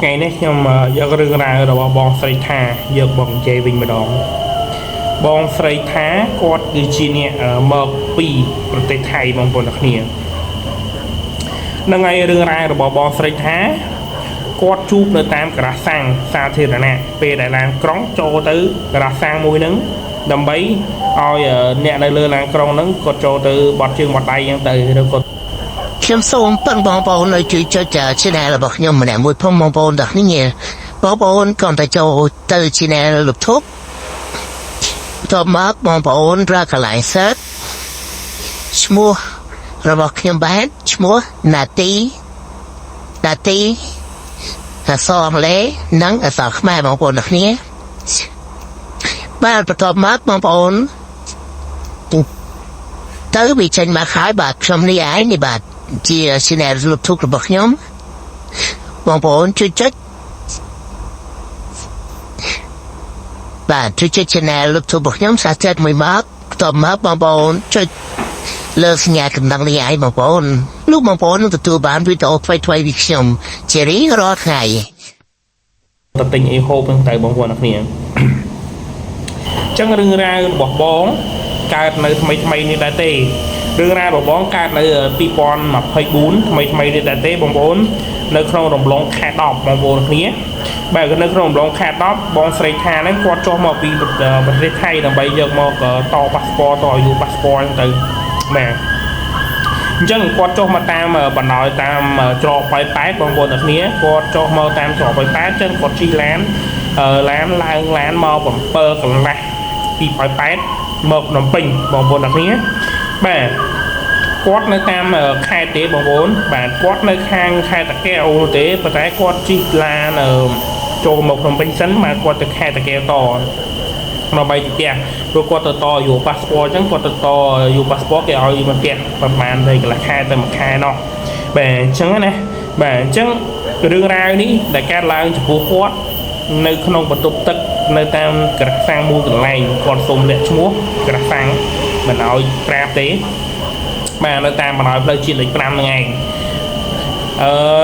ngày nay nhưng mà do cái rừng ra rồi bọn sấy thà giờ bọn chơi bình mà đón bọn sấy thá quạt cái chi nè mờ piประเทศไทย bọn bọn đặc biệt năng ngày rừng ra rồi bọn sấy thá quạt chụp nơi tam cả sang xa thì là nè về đại làm cóng cho tới cả sang mùi nứng đầm bấy oi nè nơi lơ làm cóng nứng có cho từ bọt chương bọt tay từ đâu cóខ្ញុំសូមពឹងបងប្អូនឲ្យជួយចុច channel របស់ខ្ញុំម្នាក់មួយផងបងប្អូនទាំងនេះបងប្អូនគាត់តែចូលទៅ channel YouTube តមកបងប្អូនរកកន្លែង search ឈ្មោះរបស់ខ្ញុំបាទឈ្មោះណាទីអក្សរអង់គ្លេសនិងអក្សរខ្មែរបងប្អូនទាំងនេះបាទបន្ទាប់មកបងប្អូនទៅវាចេញមកហើយបាទខ្ញុំនេះឯងនេះបាទជា channel YouTube របស់ខ្ញុំបងប្អូនជួយចុចបាទជួយចុច channel YouTube របស់ខ្ញុំ Subscribe មួយមកតមកបងប្អូនចុចលើសញ្ញាកណ្ដឹងនេះឯងបងប្អូនលោកបងប្អូននឹងទទួលបានវីដេអូថ្មីៗពីខ្ញុំជារៀងរាល់ថ្ងៃតទិញអីហូបហ្នឹងទៅបងប្អូនអ្នកគ្នាអញ្ចឹងរឿងរ៉ាវរបស់បងកើតនៅថ្មីនេះដែរទេរឿងរ៉ាវរបស់បងកើតនៅ2024ថ្មីនេះដែរទេបងប្អូននៅក្នុងរំលងខែ10បងប្អូនគ្នាបាទនៅក្នុងរំលងខែ10បងស្រីថាហ្នឹងគាត់ចុះមកពីប្រទេសថៃដើម្បីយកមកតប៉ាសពតតអាយុប៉ាសពតទៅបាទអញ្ចឹងគាត់ចុះមកតាមបណ្ដោយតាមច្រកប៉ែតបងប្អូនអ្នកគ្នាគាត់ចុះមកតាមច្រកប៉ែតអញ្ចឹងគាត់ជិះឡានឡើងឡានមក7កន្លះពីប៉ែតមកភ្នំពេញបងប្អូនអ្នកគ្នាបាទគាត់នៅតាមខេត្តទេបងប្អូនបាទគាត់នៅខាងខេត្តតាកែវទេប៉ុន្តែគាត់ជិះឡានចូលមកភ្នំពេញសិនបាទគាត់ទៅខេត្តតាកែវតដើម្បីទៅផ្ទះព្រោះគាត់ទៅតយកប៉ាសពតអញ្ចឹងគាត់ទៅតយកប៉ាសពតគេឲ្យមកផ្ទះប្រហែលទៅកន្លះខែទៅមួយខែនោះបាទអញ្ចឹងណាបាទអញ្ចឹងរឿងរ៉ាវនេះដែលកើតឡើងចំពោះគាត់នៅក្នុងបន្ទប់ទឹកនៅតាមក្រាស់សាំងមួយកន្លែងគាត់សូមលាក់ឈ្មោះក្រាស់សាំងមិនឲ្យប្រាប់ទេបាទនៅតាមបណ្ដោយផ្លូវជាតិលេខ5ហ្នឹងឯង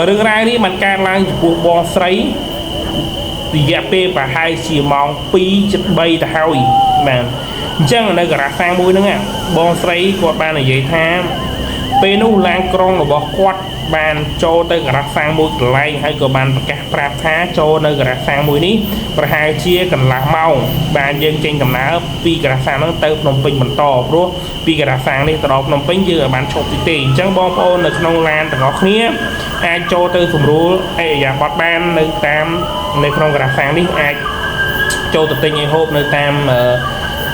រឿងរ៉ាវនេះมันកើតឡើងចំពោះបងស្រីរយៈពេលប្រហែលជាម៉ោង2:03ទៅហើយបាទអញ្ចឹងនៅក្រាស់សាំងមួយហ្នឹងបងស្រីគាត់បាននិយាយថាពេលនោះឡានក្រុងរបស់គាត់បានចូលទៅក្រាស់សាំងមួយកន្លែងហើយក៏បានប្រកាសប្រាប់ថាចូលនៅក្រាស់សាំងមួយនេះប្រហែលជាកន្លះម៉ោងបានយើងចេញដំណើរពីក្រាស់សាំងហ្នឹងទៅភ្នំពេញបន្តព្រោះពីក្រាស់សាំងនេះទៅដល់ភ្នំពេញយើងអាចបានឈប់ទីទេអញ្ចឹងបងប្អូននៅក្នុងឡានទាំងអស់គ្នាអាចចូលទៅស្រួលអីយ៉ាបត់បាននៅតាមនៅក្នុងក្រាស់សាំងនេះអាចចូលទៅទិញអីហូបនៅតាម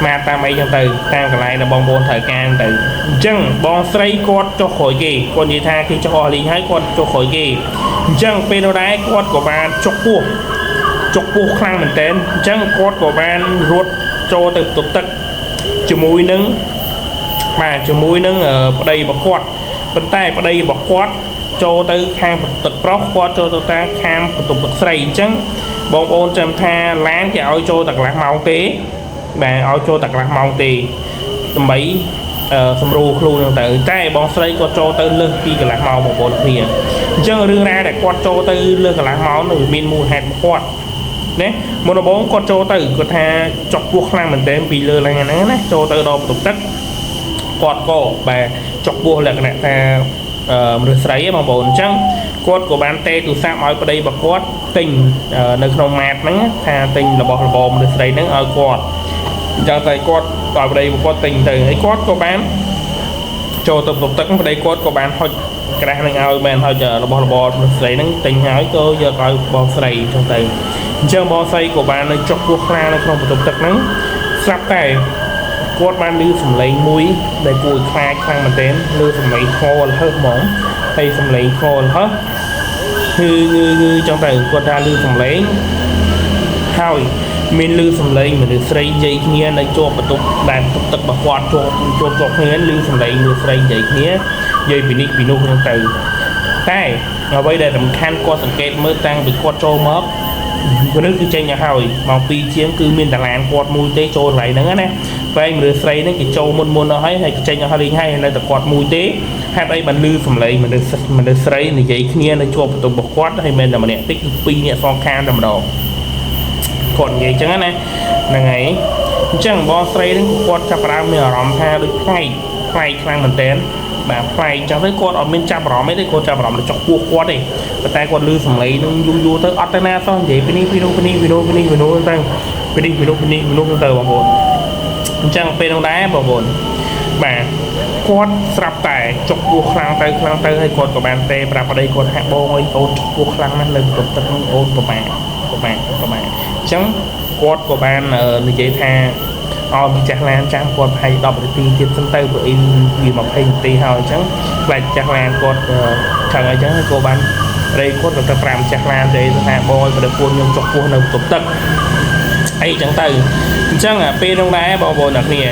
មកតាមអីចឹងទៅតាមកន្លែងដែលបងប្អូនត្រូវការទៅអញ្ចឹងបងស្រីគាត់ចុះក្រោយគេគាត់និយាយថាគេចុះអស់លីងហើយគាត់ចុះក្រោយគេអញ្ចឹងពេលនោះដែរគាត់ក៏បានចុះពោះខ្លាំងមែនតើអញ្ចឹងគាត់ក៏បានរត់ចូលទៅបន្ទប់ទឹកជាមួយនឹងបាទជាមួយនឹងប្តីរបស់គាត់ប៉ុន្តែប្តីរបស់គាត់ចូលទៅខាងបន្ទប់ទឹកប្រុសគាត់ចូលទៅតាមខាងបន្ទប់ទឹកស្រីអញ្ចឹងបងប្អូនចាំថាឡានគេឲ្យចូលតែកន្លះម៉ោងទេបាទឲ្យចូលតែកន្លះម៉ោងទេដើម្បីសម្រួលខ្លួនហ្នឹងទៅតែបងស្រីគាត់ចូលទៅលើសពីកន្លះម៉ោងបងប្អូនគ្នាអញ្ចឹងរឿងរ៉ាវដែលគាត់ចូលទៅលើសកន្លះម៉ោងនោះវាមានមូលហេតុរបស់គាត់ណាមុនដំបូងគាត់ចូលទៅគាត់ថាចុកពោះខ្លាំងមែនទែនពីលើឡើងហ្នឹងណាចូលទៅដល់បន្ទប់ទឹកគាត់ក៏បាទចុកពោះលក្ខណៈថាមនុស្សស្រីបងប្អូនអញ្ចឹងគាត់ក៏បានទេទូរស័ព្ទឲ្យប្តីរបស់គាត់ទិញនៅក្នុងម៉ាតហ្នឹងថាទិញរបស់របរមនុស្សស្រីហ្នឹងឲ្យគាត់អញ្ចឹងតែគាត់ឲ្យប្តីរបស់គាត់ទិញទៅហើយគាត់ក៏បានចូលទៅបន្ទប់ទឹកប្តីគាត់ក៏បានហុចក្រាស់នឹងឲ្យបានហុចរបស់របរមនុស្សស្រីហ្នឹងទិញហើយក៏យកឲ្យបងស្រីអញ្ចឹងទៅអញ្ចឹងបងស្រីក៏បាននៅចុកពោះខ្លាំងនៅក្នុងបន្ទប់ទឹកហ្នឹងស្រាប់តែគាត់បានឮសំឡេងមួយដែលគួរឲ្យខ្លាចខ្លាំងមែនទែនឮសំឡេងខលហឹសហ្មងហើយសំឡេងខលហឹសគឺចឹងទៅគាត់ថាឮសំឡេងហើយមានឮសំឡេងមនុស្សស្រីនិយាយគ្នានៅជាប់បន្ទប់ដែលបន្ទប់ទឹករបស់គាត់ជាប់គ្នាឮសំឡេងមនុស្សស្រីនិយាយគ្នានិយាយពីនេះពីនោះហ្នឹងទៅតែអ្វីដែលសំខាន់គាត់សង្កេតមើលតាំងពីគាត់ចូលមក ព្រោះគឺចេញទៅហើយមកពីជាងគឺមានតាឡានគាត់មួយទេចូលកន្លែងហ្នឹងណាតែមនុស្សស្រីហ្នឹងគេចូលមុនទៅហើយចេញទៅហើយលេងហើយនៅតែគាត់មួយទេហេតុអីបានលឺសំឡេងមនុស្សស្រីនិយាយគ្នានៅជាប់បន្ទប់របស់គាត់ហើយមិនតែម្នាក់តិចគឺ2នាក់សងខាងតែម្ដងគាត់និយាយអញ្ចឹងណាហ្នឹងហើយអញ្ចឹងបងស្រីហ្នឹងគាត់ចាប់ផ្ដើមមានអារម្មណ៍ថាដូចប្លែកខ្លាំងមែនតើបាទប្លែកអញ្ចឹងទៅគាត់អត់មានចាប់អារម្មណ៍អីទេគាត់ចាប់អារម្មណ៍ទៅចុកពោះគាត់ទេប៉ុន្តែគាត់លឺសំឡេងហ្នឹងយូរទៅអត់ទៅណាសោះនិយាយពីនេះទៅពីនេះទៅបងប្អូនអញ្ចឹងពេលនោះដែរបងប្អូនបាទគាត់ស្រាប់តែចុកពោះខ្លាំងទៅហើយគាត់ក៏បានទេប្រាប់ប្តីគាត់ហាក់បងអើយអូនចុកពោះខ្លាំងណាស់នៅបន្ទប់ទឹកហ្នឹងអូនប្រមាអញ្ចឹងគាត់ក៏បាននិយាយថាអោម្ចាស់ឡានចាំគាត់ប្រហែល10នាទីទៀតសិនទៅព្រោះអីវា20នាទីហើយអញ្ចឹងខ្លាចចាស់ឡានគាត់ខឹងអញ្ចឹងក៏បានរេគាត់ទៅប្រាប់ម្ចាស់ឡាននិយាយថាបងឲ្យប្រពន្ធខ្ញុំចុះពោះនៅបន្ទប់ទឹកអីអញ្ចឹងទៅអញ្ចឹងពេលនោះដែរបងប្អូនអ្នកគ្នា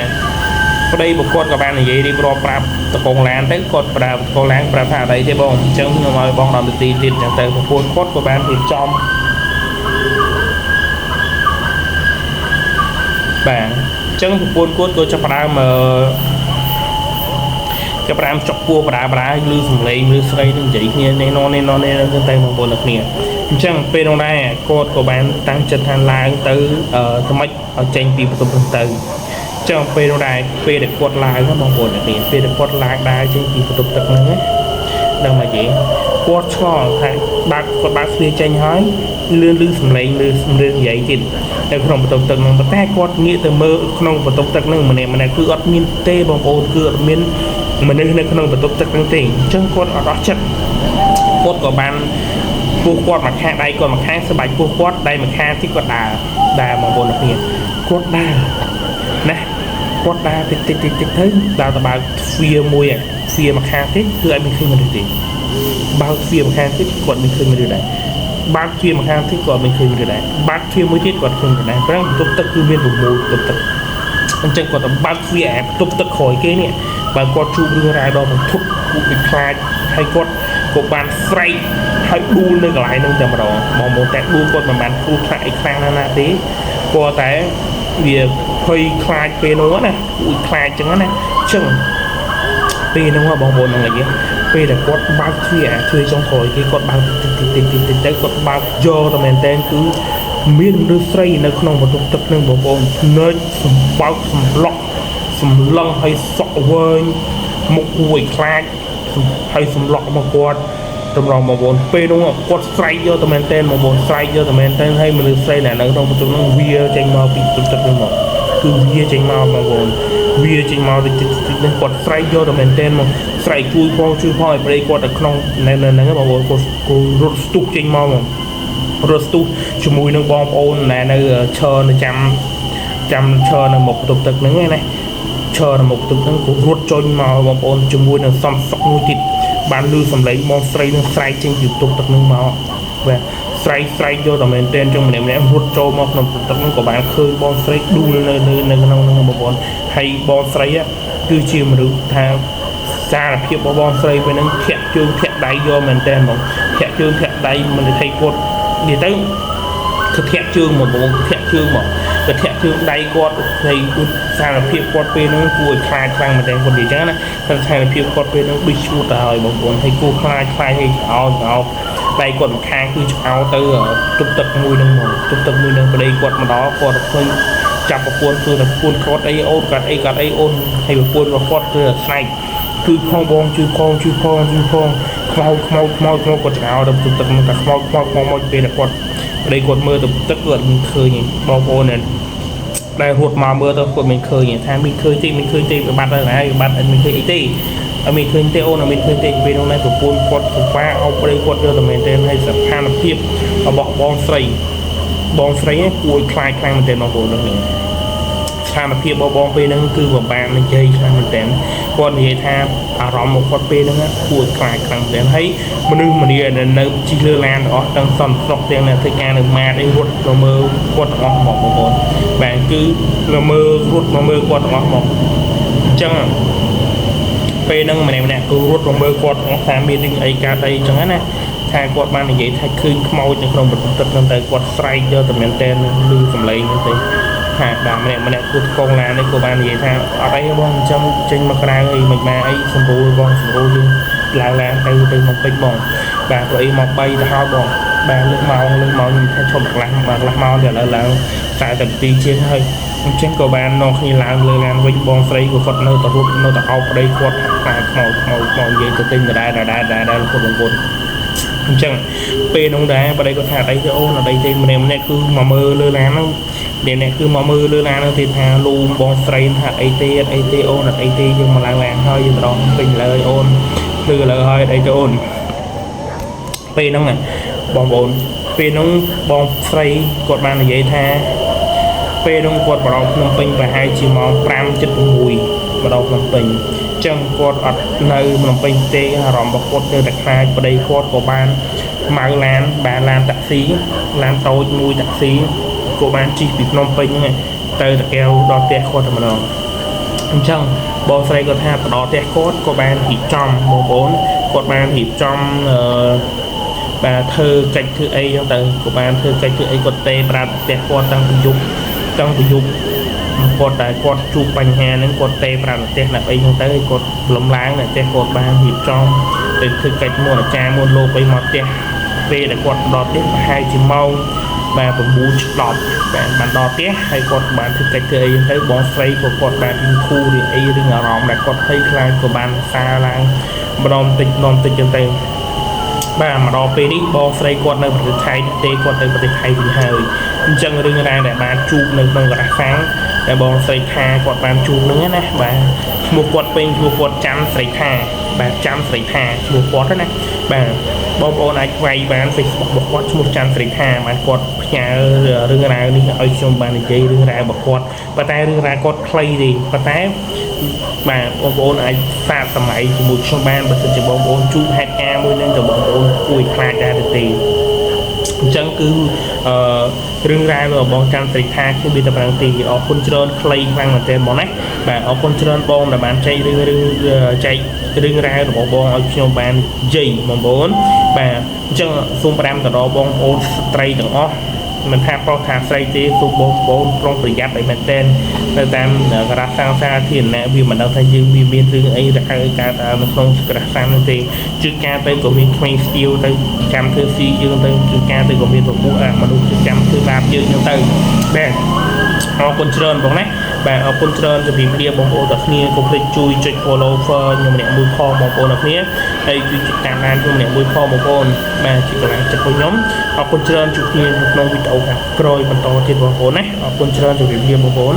ប្តីប្រកួតក៏បាននិយាយរៀបរាប់ប្រាប់តកងឡានទៅគាត់ប្រាប់តកងឡានប្រាប់ថាអីទេបងអញ្ចឹងខ្ញុំឲ្យបង10នាទីទៀតអញ្ចឹងទៅប្រពន្ធគាត់ក៏បានរៀបចំបាទអញ្ចឹងប្រពន្ធគាត់ក៏ចាប់ផ្ដើមចុកពោះបដាលឺសំឡេងលឺស្រីនឹងនិយាយគ្នានេះទៅបងប្អូនអ្នកគ្នាអញ្ចឹងពេលនោះដែរគាត់ក៏បានតាំងចិត្តថាឡើងទៅថ្មិចឲ្យចេញពីបន្ទប់ហ្នឹងទៅអញ្ចឹងពេលនោះដែរពេលដែលគាត់ឡើងបងប្អូនអ្នកគ្នាពេលដែលគាត់ឡើងដើរចេញពីបន្ទប់ទឹកហ្នឹងដល់មកនិយាយគាត់ឆ្លងថាគាត់បើកទ្វារចេញហើយលឺសំឡេងនិយាយទៀតនៅក្នុងបន្ទប់ទឹកហ្នឹងប៉ុន្តែគាត់ងាកទៅមើលក្នុងបន្ទប់ទឹកហ្នឹងម្នាក់គឺអត់មានទេបងប្អូនគឺអត់មានមនុស្សនៅក្នុងបន្ទប់ទឹកហ្នឹងទេអញ្ចឹងគាត់អត់អស់ចិត្តគាត់ក៏បានពោះគាត់មកខាងដៃគាត់មកខាងស្បែកពោះគាត់ដៃមកខាងទីគាត់ដើរបងប្អូនអ្នកគ្នាគាត់ដើរណាគាត់ដើរតិចទៅដើរទៅបើកទ្វារមួយទ្វារមកខាងទៀតគឺអត់មានឃើញមនុស្សទេបើកទ្វារមកខាងទៀតគាត់មិនឃើញមនុស្សដែរបើកទ្វារមកខាងទៀតគាត់មិនឃើញមនុស្សដែរបើកទ្វារមួយទៀតគាត់ឃើញដែរព្រោះបន្ទប់ទឹកគឺមាន6បន្ទប់ទឹកអញ្ចឹងគាត់ទៅបើកទ្វារបន្ទប់ទឹកក្រោយគេនេះបើគាត់ជួបរឿងរ៉ាវដល់ទៅធុតពួកវាខ្លាចហើយគាត់ក៏បានស្រែកហើយដួលនៅកន្លែងហ្នឹងតែម្ដងបងប្អូនតែដួលគាត់មិនបានគូខ្លាចអីខ្លាំងណាស់ទេគាត់តែវាភ័យខ្លាចពេលនោះណាគួរខ្លាចអញ្ចឹងណាអញ្ចឹងពេលហ្នឹងបងប្អូនហ្នឹងនិយាយពេលដែលគាត់បើកទ្វារចុងក្រោយគេគាត់បើកតិចទៅគាត់បើកយកតែមែនតើគឺមានមនុស្សស្រីនៅក្នុងបន្ទប់ទឹកហ្នឹងបងប្អូនភ្នែកសម្បើកសម្លឹងហើយសក់វែងមុខគួរឲ្យខ្លាចហើយសម្លក់មកគាត់តម្រង់បងប្អូនពេលនោះគាត់ស្រែកយកតែមែនតើបងប្អូនស្រែកយកតែមែនតើហើយមនុស្សស្រីដែលនៅក្នុងបន្ទប់ហ្នឹងវាចេញមកពីបន្ទប់ទឹកហ្នឹងមកគឺវាចេញមកបងប្អូនវាចេញមកតិចហ្នឹងគាត់ស្រែកយកតែមែនតើមកស្រែកជួយផងឲ្យប្រេគាត់នៅក្នុងនៅហ្នឹងបងប្អូនគាត់រត់ស្ទុះចេញមកហ្មងរត់ស្ទុះជាមួយនឹងបងប្អូនដែលនៅឈរនៅចាំឈរនៅមុខបន្ទប់ទឹកហ្នឹងណាឈរនៅមុខបន្ទប់ហ្នឹងក៏រត់ចេញមកបងប្អូនជាមួយនឹងសំសុកមួយទៀតបានលឺសំឡេងបងស្រីនឹងស្រែកចេញពីបន្ទប់ទឹកហ្នឹងមកបាទស្រែកយកតែមែនតើចឹងម្នាក់រត់ចូលមកក្នុងបន្ទប់ហ្នឹងក៏បានឃើញបងស្រីដួលនៅក្នុងហ្នឹងបងប្អូនហើយបងស្រីគឺជាមនុស្សថាសារភាពរបស់បងស្រីពេលហ្នឹងធាក់ជើងធាក់ដៃយកមែនតើហ្មងធាក់ជើងធាក់ដៃមិនthấyគាត់និយាយទៅគឺធាក់ជើងមកបងធាក់ជើងមកទៅធាក់ជើងដៃគាត់ហើយសារភាពគាត់ពេលហ្នឹងគួរឲ្យខ្លាចខ្លាំងមែនតើគាត់និយាយចឹងណាសារភាពគាត់ពេលហ្នឹងដូចឈួតទៅហើយបងប្អូនហើយគួរខ្លាចឲ្យអោដៃគាត់ម្ខាងគឺឆ្អោទៅទុបទឹកមួយហ្នឹងមកទុបទឹកមួយហ្នឹងប្តីគាត់មកដល់គាត់ឃើញចាប់ប្រពន្ធគឺតែប្រពន្ធគាត់អីអូនគាត់អីអូនហើយប្រពន្ធរបស់គាត់គឺស្នែកគឺផងបងជួយផងខ្មោចគាត់ឆ្អោទៅទុបទឹកហ្នឹងតែខ្មោចពេលតែគាត់ប្តីគាត់មើលទៅទឹកគាត់មិនឃើញបងប្អូនដែលរត់មកមើលទៅគាត់មិនឃើញថាមិនឃើញទេបាត់ហើយបាត់អត់មិនឃើញអីទេអត់មានឃើញទេអូនអត់មានឃើញទេពេលនោះណែប្រពន្ធគាត់ពិបាកអោបប្តីគាត់យកតែមែនទេហើយស្ថានភាពរបស់បងស្រីគួរឲ្យខ្លាចខ្លាំងមែនទេបងប្អូននេះស្ថានភាពរបស់បងពេលហ្នឹងគឺពិបាកនិយាយខ្លាំងមែនទេគាត់និយាយថាអារម្មណ៍របស់គាត់ពេលហ្នឹងគួរខ្លាចខ្លាំងមែនហើយមនុស្សម្នានៅជិះលើឡានអស់ទាំងសន្តិសុខទាំងអ្នកធ្វើការនៅម៉ាតអីរត់មកមើលគាត់ទាំងអស់មកបងប្អូនបាទគឺមកមើលរត់មកមើលគាត់ទាំងអស់មកអញ្ចឹងពេលហ្នឹងម្នាក់គឺរត់មកមើលគាត់អស់ថាមានអីកើតអីអញ្ចឹងណា ថាគាត់បាននិយាយថាឃើញខ្មោចនៅក្នុងបន្ទប់ហ្នឹងទៅគាត់ស្រែកយកតែមែនតើឮសំឡេងហ្នឹងទៅថាបាទម្នាក់គូកងឡាននេះក៏បាននិយាយថាអត់អីបងអញ្ចឹងចេញមកក្រៅអីមិនបានអីសម្រួលបងសម្រួលយើងឡើងឡានទៅមកពេញបងបាទព្រោះអីមក3ទៅហើយបងបាទលើកម៉ោងខ្ញុំថាឈប់កន្លះម៉ោងទៅឥឡូវឡើងតែទីជាងហើយអញ្ចឹងក៏បាននាំគ្នាឡើងលើឡានវិញបងស្រីក៏គាត់នៅតែរត់នៅតែអោបប្តីគាត់ថាខ្មោចនិយាយទៅទិញដដែលគាត់បងប្អូនអញ្ចឹងពេលនោះដែរប្តីគាត់ថាអីទៅអូនអីទេម្នាក់គឺមកមើលលើឡានហ្នឹងអ្នកគឺមកមើលលើឡានហ្នឹងទេថាលូបងស្រីថាអីទេអូនអីទេយើងមកឡើងឡានហើយយើងម្ដងពេញលើអូនគឺឥឡូវហើយអីទៅអូនពេលហ្នឹងបងប្អូនពេលហ្នឹងបងស្រីគាត់បាននិយាយថាពេលនោះគាត់បរំភ្នំពេញប្រហែលជាម៉ោង 5:06 ម្ដងភ្នំពេញអញ្ចឹងគាត់អត់នៅភ្នំពេញទេអារម្មណ៍របស់គាត់ទៅតែខ្លាចប្តីគាត់ក៏បានម៉ៅឡានតាក់ស៊ីឡានតូចមួយតាក់ស៊ីក៏បានជិះពីភ្នំពេញហ្នឹងទៅតាកែវដល់ផ្ទះគាត់តែម្ដងអញ្ចឹងបងស្រីគាត់ថាទៅដល់ផ្ទះគាត់ក៏បានរៀបចំបងប្អូនគាត់បានរៀបចំបាទធ្វើកិច្ចធ្វើអីហ្នឹងទៅក៏បានធ្វើកិច្ចធ្វើអីគាត់ទេប្រាប់ផ្ទះគាត់តាំងពីយប់គាត់តែគាត់ជួបបញ្ហាហ្នឹងគាត់ទេប្រាប់ប្រទេសណាប់អីហ្នឹងទៅគាត់លំឡើងនៅផ្ទះគាត់បានរៀបចំទៅធ្វើកិច្ចមុនអាចារ្យមុនលោកអីមកផ្ទះពេលដែលគាត់ដល់ផ្ទះប្រហែលជាម៉ោងបាទ 9:10 បាទបានដល់ផ្ទះហើយគាត់បានធ្វើកិច្ចធ្វើអីហ្នឹងទៅបងស្រីក៏គាត់បានរៀនគូរឿងអីរឿងអារម្មណ៍ដែលគាត់ភ័យខ្លាចក៏បានសារឡើងម្ដងតិចចឹងទៅបាទមកដល់ពេលនេះបងស្រីគាត់នៅប្រទេសថៃទេគាត់ទៅប្រទេសថៃវិញហើយអញ្ចឹងរឿងរ៉ាវដែលបានជួបនៅក្នុងការសាំងដែលបងស្រីថាគាត់បានជួបនឹងណាបាទឈ្មោះគាត់ពេញឈ្មោះគាត់ចាំស្រីថាបាទចាំស្រីថាឈ្មោះគាត់ណាបាទបងប្អូនអាចវាយបាន Facebook របស់គាត់ឈ្មោះចាំស្រីថាបានគាត់ផ្ញើរឿងរ៉ាវនេះឲ្យខ្ញុំបាននិយាយរឿងរ៉ាវរបស់គាត់ប៉ុន្តែរឿងរ៉ាវគាត់ខ្លីទេប៉ុន្តែបាទបងប្អូនអាចសាកសម័យជាមួយខ្ញុំបានបើសិនជាបងប្អូនជួបហេតុការណ៍មួយនឹងទៅបងប្អូនគួរខ្លាចដែរទេអញ្ចឹងគឺរឿងរ៉ាវរបស់បងចាំស្រីថាខ្ញុំមានតែប្រឹងទីអរគុណច្រើនខ្លីខ្លាំងមែនទែនបងណាបាទអរគុណច្រើនបងដែលបានចែករឿងរ៉ាវរបស់បងឲ្យខ្ញុំបាននិយាយបងប្អូនបាទអញ្ចឹងសូម5ទៅដល់បងប្អូនស្ត្រីទាំងអស់មិនថាប្រុសថាស្រីទេសូមបងប្អូនប្រុងប្រយ័ត្នឲ្យមែនទែននៅតាមការសាងសាធារណៈវាមិនដឹងថាយើងមានរឿងអីដែលកើតនៅក្នុងក្រសាំងនោះទេជឿការទៅក៏មានក្មេងស្ទាវទៅចាំធ្វើស៊ីយើងទៅជឿការទៅក៏មានពពួកមនុស្សចាំធ្វើបាបយើងទៅបាទអរគុណច្រើនបងណាបាទអរគុណច្រើនជម្រាបលាបងប្អូនទាំងគ្នាកុំភ្លេចជួយចុច follow ខ្ញុំម្នាក់មួយផងបងប្អូនទាំងគ្នាហើយជួយចុចតាមដានខ្ញុំម្នាក់មួយផងបងប្អូនបាទជាកម្លាំងចិត្តរបស់ខ្ញុំអរគុណច្រើនជួបគ្នានៅក្នុងវីដេអូខាងក្រោយបន្តទៀតបងប្អូនណាអរគុណច្រើនជម្រាបលាបងប្អូន